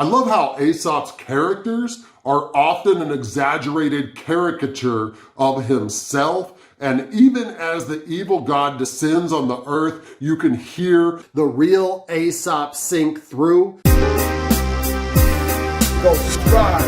I love how Aesop's characters are often an exaggerated caricature of himself. And even as the evil god descends on the earth, you can hear the real Aesop sink through. Go subscribe.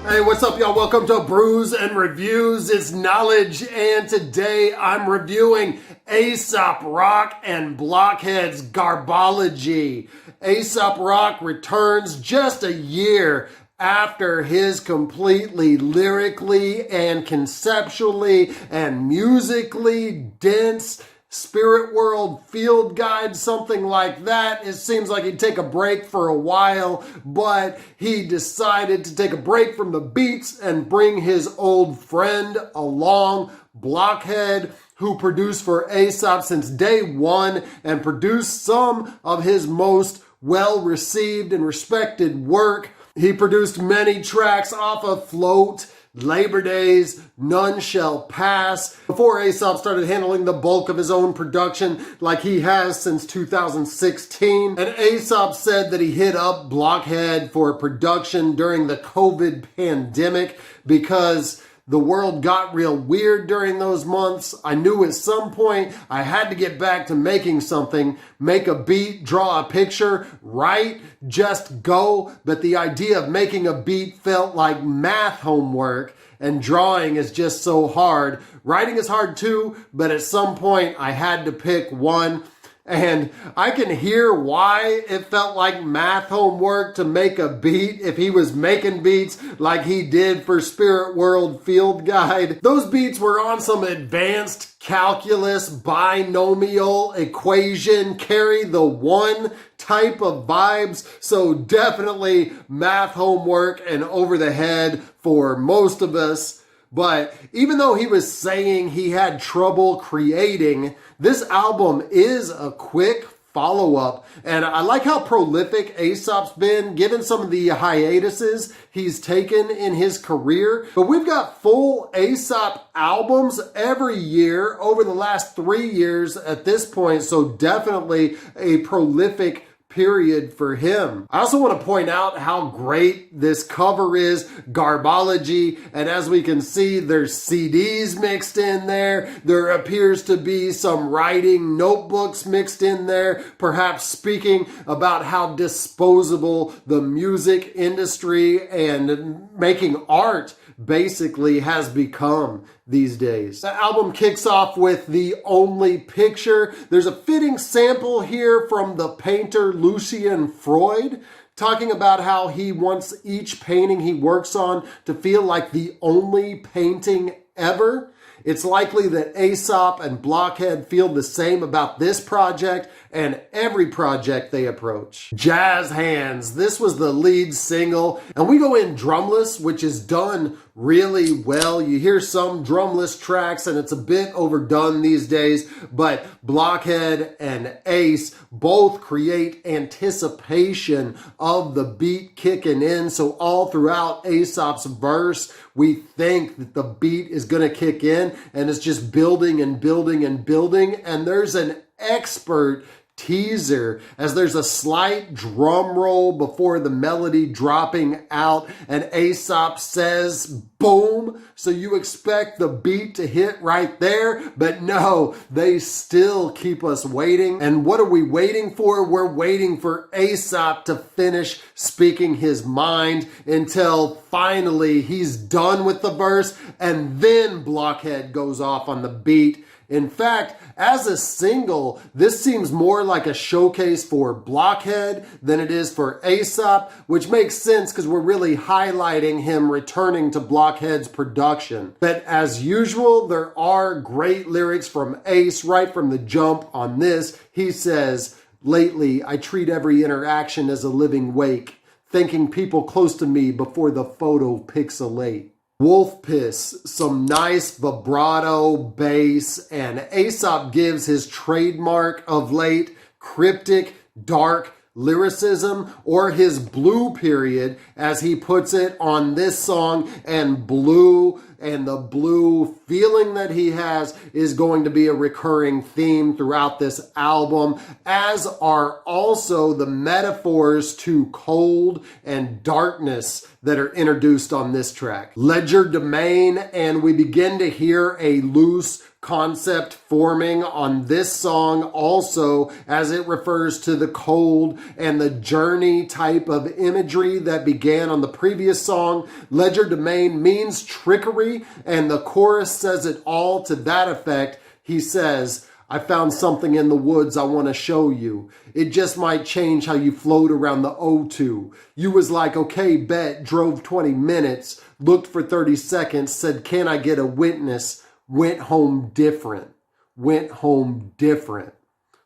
Hey, what's up, y'all? Welcome to Brews and Reviews. It's knowledge, and today I'm reviewing Aesop Rock and Blockhead's Garbology. Aesop Rock returns just a year after his completely lyrically and conceptually and musically dense Spirit World Field Guide, something like that. It seems like he'd take a break for a while, but he decided to take a break from the beats and bring his old friend along, Blockhead, who produced for Aesop since day one and produced some of his most well-received and respected work. He produced many tracks off of Float, Labor Days, None Shall Pass, before Aesop started handling the bulk of his own production like he has since 2016. And Aesop said that he hit up Blockhead for production during the COVID pandemic because the world got real weird during those months. I knew at some point I had to get back to making something, make a beat, draw a picture, write, just go. But the idea of making a beat felt like math homework, and drawing is just so hard. Writing is hard too, but at some point I had to pick one. And I can hear why it felt like math homework to make a beat if he was making beats like he did for Spirit World Field Guide. Those beats were on some advanced calculus, binomial equation, carry the one type of vibes. So definitely math homework and over the head for most of us. But even though he was saying he had trouble creating, this album is a quick follow-up. And I like how prolific Aesop's been, given some of the hiatuses he's taken in his career. But we've got full Aesop albums every year over the last 3 years at this point. So definitely a prolific period for him. I also want to point out how great this cover is, Garbology, and as we can see, there's CDs mixed in there. There appears to be some writing notebooks mixed in there, perhaps speaking about how disposable the music industry and making art basically has become these days. The album kicks off with The Only Picture. There's a fitting sample here from the painter Lucian Freud, talking about how he wants each painting he works on to feel like the only painting ever. It's likely that Aesop and Blockhead feel the same about this project and every project they approach. Jazz Hands, this was the lead single, and we go in drumless, which is done really well. You hear some drumless tracks and it's a bit overdone these days, but Blockhead and Ace both create anticipation of the beat kicking in. So all throughout Aesop's verse, we think that the beat is going to kick in, and it's just building and building and building. And there's an expert teaser as there's a slight drum roll before the melody dropping out, and Aesop says boom, so you expect the beat to hit right there, but no, they still keep us waiting. And what are we waiting for? We're waiting for Aesop to finish speaking his mind until finally he's done with the verse, and then Blockhead goes off on the beat. In fact, as a single, this seems more like a showcase for Blockhead than it is for Aesop, which makes sense because we're really highlighting him returning to Blockhead's production. But as usual, there are great lyrics from Ace right from the jump on this. He says, "Lately, I treat every interaction as a living wake, thanking people close to me before the photo pixelate." Wolf Piss, some nice vibrato bass, and Aesop gives his trademark of late, cryptic, dark lyricism, or his blue period, as he puts it on this song, and blue and the blue feeling that he has is going to be a recurring theme throughout this album, as are also the metaphors to cold and darkness that are introduced on this track. Ledgerdeman, and we begin to hear a loose concept forming on this song also, as it refers to the cold and the journey type of imagery that began on the previous song. Ledgerdeman means trickery, and the chorus says it all to that effect. He says, I found something in the woods I want to show you. It just might change how you float around the O2. You was like, okay, bet, drove 20 minutes, looked for 30 seconds, said, can I get a witness? Went home different. Went home different.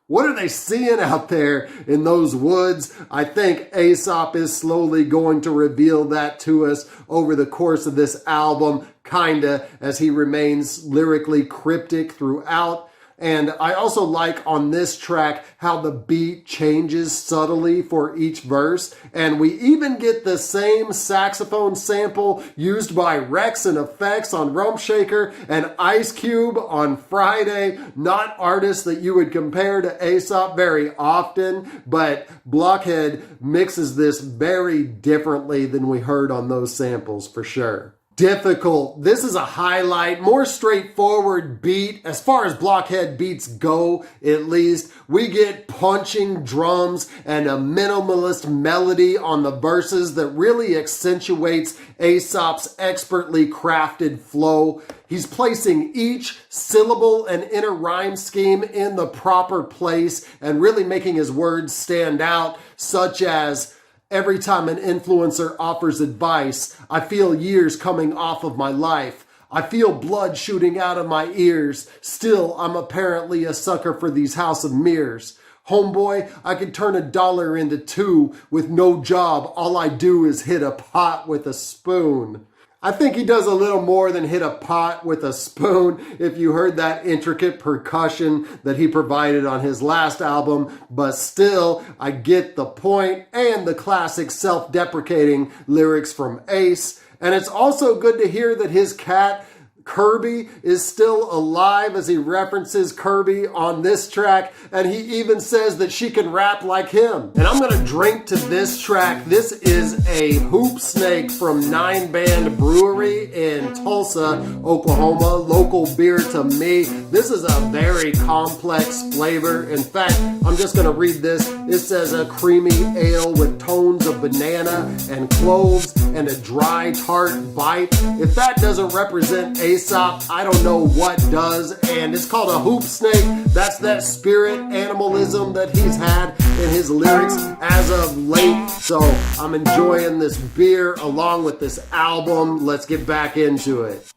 What are they seeing out there in those woods? I think Aesop is slowly going to reveal that to us over the course of this album, kinda, as he remains lyrically cryptic throughout. And I also like on this track how the beat changes subtly for each verse. And we even get the same saxophone sample used by Rex and Effects on Rump Shaker and Ice Cube on Friday. Not artists that you would compare to Aesop very often, but Blockhead mixes this very differently than we heard on those samples for sure. Difficult. This is a highlight, more straightforward beat as far as Blockhead beats go, at least. We get punching drums and a minimalist melody on the verses that really accentuates Aesop's expertly crafted flow. He's placing each syllable and inner rhyme scheme in the proper place and really making his words stand out, such as, every time an influencer offers advice, I feel years coming off of my life. I feel blood shooting out of my ears. Still, I'm apparently a sucker for these house of mirrors. Homeboy, I could turn $1 into $2 with no job. All I do is hit a pot with a spoon. I think he does a little more than hit a pot with a spoon if you heard that intricate percussion that he provided on his last album, but still, I get the point, and the classic self-deprecating lyrics from Ace. And it's also good to hear that his cat Kirby is still alive, as he references Kirby on this track, and he even says that she can rap like him. And I'm gonna drink to this track. This is a Hoop Snake from 9 Band Brewery in Tulsa, Oklahoma. Local beer to me. This is a very complex flavor. In fact, I'm just gonna read this. It says a creamy ale with tones of banana and cloves and a dry tart bite. If that doesn't represent Aesop, I don't know what does. And it's called a hoop snake. That's that spirit animalism that he's had in his lyrics as of late. So I'm enjoying this beer along with this album. Let's get back into it.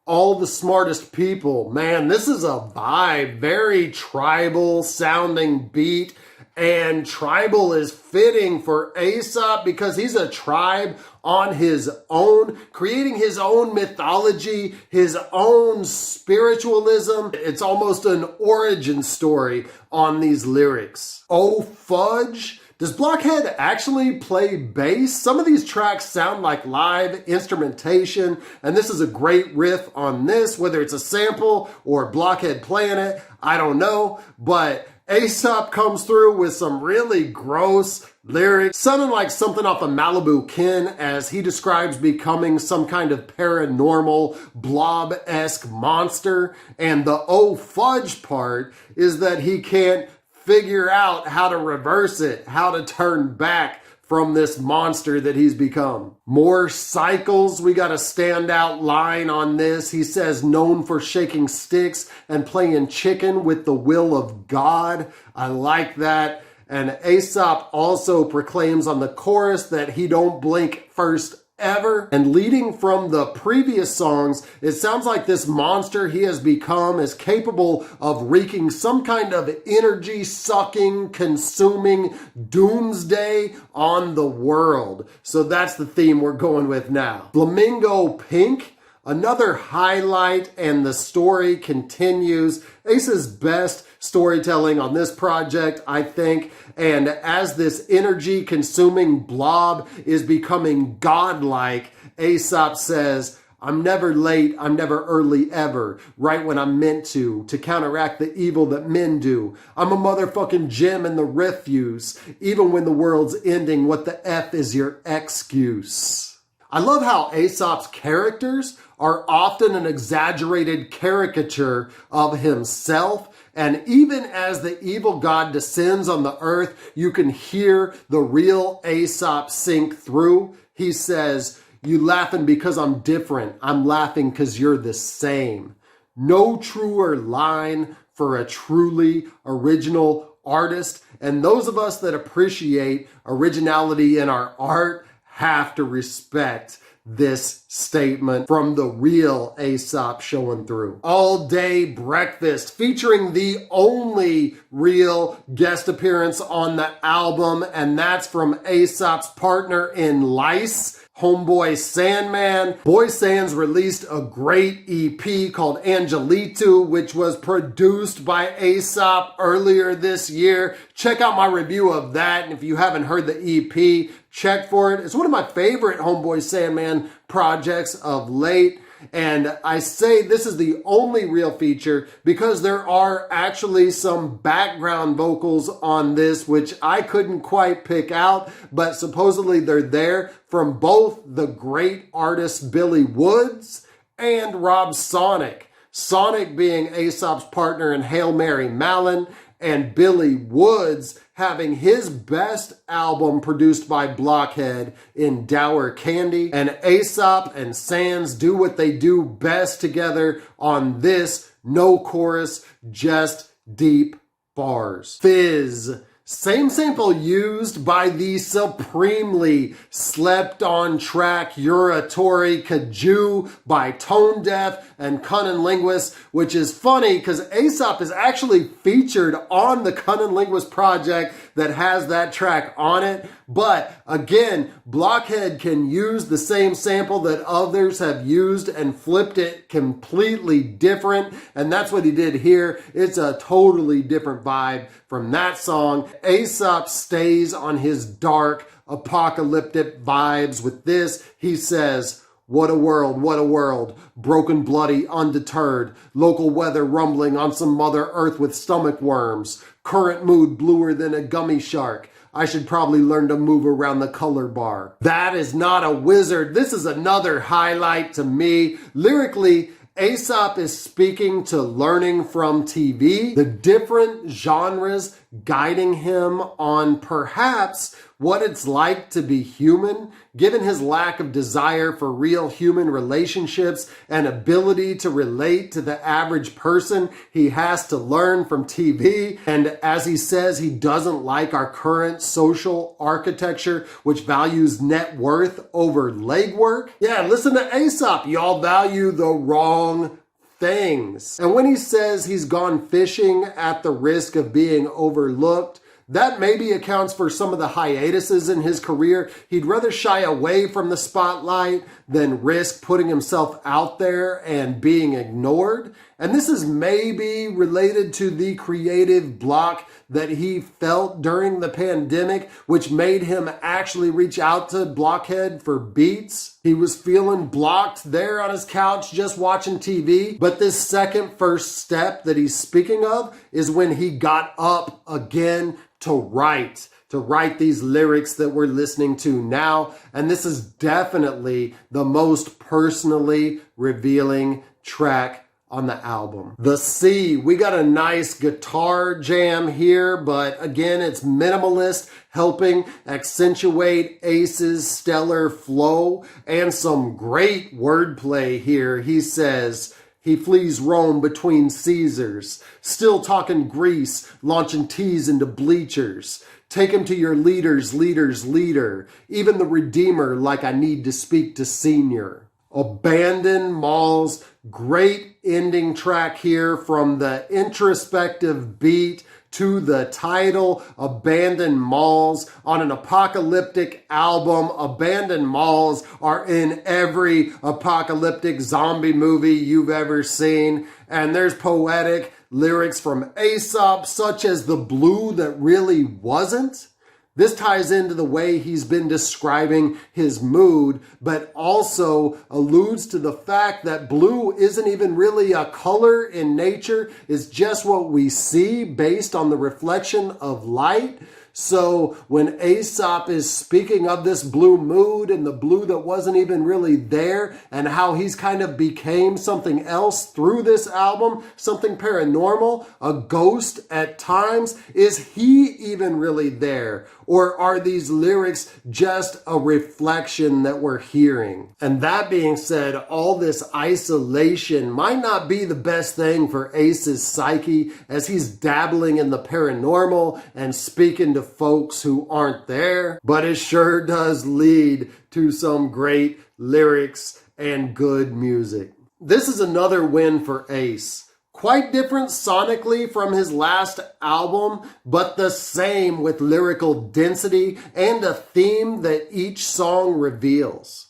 All the smartest people. Man, this is a vibe. Very tribal sounding beat. And tribal is fitting for Aesop because he's a tribe on his own, creating his own mythology, his own spiritualism. It's almost an origin story on these lyrics. Oh, fudge. Does Blockhead actually play bass? Some of these tracks sound like live instrumentation, and this is a great riff on this, whether it's a sample or Blockhead playing it, I don't know, but Aesop comes through with some really gross lyrics, sounding like something off of Malibu Kin, as he describes becoming some kind of paranormal blob-esque monster. And the oh fudge part is that he can't figure out how to reverse it, how to turn back from this monster that he's become. More cycles. We got a standout line on this. He says, known for shaking sticks and playing chicken with the will of God. I like that. And Aesop also proclaims on the chorus that he don't blink first ever. And leading from the previous songs, it sounds like this monster he has become is capable of wreaking some kind of energy sucking, consuming doomsday on the world. So that's the theme we're going with now. Flamingo Pink. Another highlight, and the story continues. Ace's best storytelling on this project, I think, and as this energy-consuming blob is becoming godlike, Aesop says, I'm never late, I'm never early ever, right when I'm meant to counteract the evil that men do. I'm a motherfucking gem in the refuse, even when the world's ending, what the F is your excuse? I love how Aesop's characters are often an exaggerated caricature of himself, and even as the evil god descends on the earth, you can hear the real Aesop sink through. He says, you laughing because I'm different. I'm laughing because you're the same. No truer line for a truly original artist. And those of us that appreciate originality in our art have to respect this statement from the real Aesop showing through. All Day Breakfast, featuring the only real guest appearance on the album, and that's from Aesop's partner in Lice Homeboy Sandman. Boy Sans released a great EP called Angelitu, which was produced by Aesop earlier this year. Check out my review of that, and if you haven't heard the EP, check for it. It's one of my favorite Homeboy Sandman projects of late. And I say this is the only real feature because there are actually some background vocals on this, which I couldn't quite pick out, but supposedly they're there from both the great artist Billy Woods and Rob Sonic. Sonic being Aesop's partner in Hail Mary Mallon, and Billy Woods having his best album produced by Blockhead in Dour Candy. And Aesop and Sans do what they do best together on this, no chorus, just deep bars. Fizz. Same sample used by the supremely slept on track Uratori Kaju by Tone Deaf and Cunning Linguist, which is funny because Aesop is actually featured on the Cunning Linguist project that has that track on it. But again, Blockhead can use the same sample that others have used and flipped it completely different. And that's what he did here. It's a totally different vibe from that song. Aesop stays on his dark, apocalyptic vibes with this. He says, what a world, broken, bloody, undeterred, local weather rumbling on some Mother Earth with stomach worms, current mood bluer than a gummy shark. I should probably learn to move around the color bar. That is not a wizard. This is another highlight to me. Lyrically, Aesop is speaking to learning from TV, the different genres guiding him on perhaps what it's like to be human, given his lack of desire for real human relationships and ability to relate to the average person. He has to learn from TV. And as he says, he doesn't like our current social architecture, which values net worth over legwork. Yeah, listen to Aesop. Y'all value the wrong things. And when he says he's gone fishing at the risk of being overlooked, that maybe accounts for some of the hiatuses in his career. He'd rather shy away from the spotlight than risk putting himself out there and being ignored. And this is maybe related to the creative block that he felt during the pandemic, which made him actually reach out to Blockhead for beats. He was feeling blocked there on his couch just watching TV. But this second first step that he's speaking of is when he got up again to write these lyrics that we're listening to now. And this is definitely the most personally revealing track on the album. The Sea, we got a nice guitar jam here, but again, it's minimalist, helping accentuate Ace's stellar flow, and some great wordplay here. He says, he flees Rome between Caesars, still talking Greece, launching teas into bleachers. Take him to your leader's leader, even the Redeemer, like I need to speak to Senior. Abandon Malls, great ending track here from the introspective beat to the title, Abandoned Malls, on an apocalyptic album. Abandoned malls are in every apocalyptic zombie movie you've ever seen. And there's poetic lyrics from Aesop, such as the blue that really wasn't. This ties into the way he's been describing his mood, but also alludes to the fact that blue isn't even really a color in nature. It's just what we see based on the reflection of light. So when Aesop is speaking of this blue mood and the blue that wasn't even really there, and how he's kind of became something else through this album, something paranormal, a ghost at times, is he even really there? Or are these lyrics just a reflection that we're hearing? And that being said, all this isolation might not be the best thing for Ace's psyche, as he's dabbling in the paranormal and speaking to folks who aren't there, but it sure does lead to some great lyrics and good music. This is another win for Ace. Quite different sonically from his last album, but the same with lyrical density and a theme that each song reveals.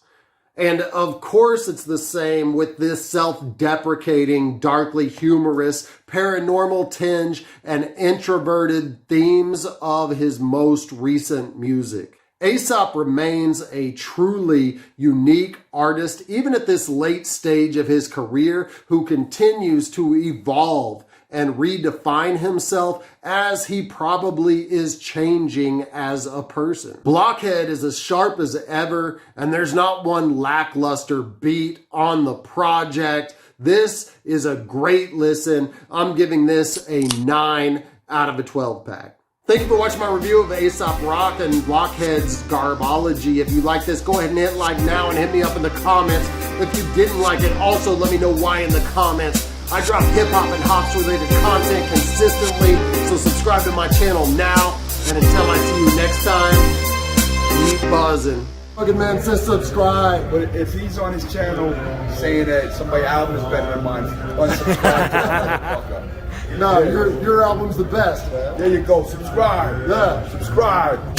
And of course, it's the same with this self-deprecating, darkly humorous, paranormal tinge and introverted themes of his most recent music. Aesop remains a truly unique artist, even at this late stage of his career, who continues to evolve and redefine himself as he probably is changing as a person. Blockhead is as sharp as ever, and there's not one lackluster beat on the project. This is a great listen. I'm giving this a 9 out of a 12 pack. Thank you for watching my review of Aesop Rock and Blockhead's Garbology. If you like this, go ahead and hit like now and hit me up in the comments. If you didn't like it, also let me know why in the comments. I drop hip-hop and hops related content consistently, so subscribe to my channel now. And until I see you next time, keep buzzing. Fucking man says subscribe. But if he's on his channel saying that somebody's album is better than mine, unsubscribe to him. No, your album's the best, man. There you go. Subscribe. Yeah. Subscribe.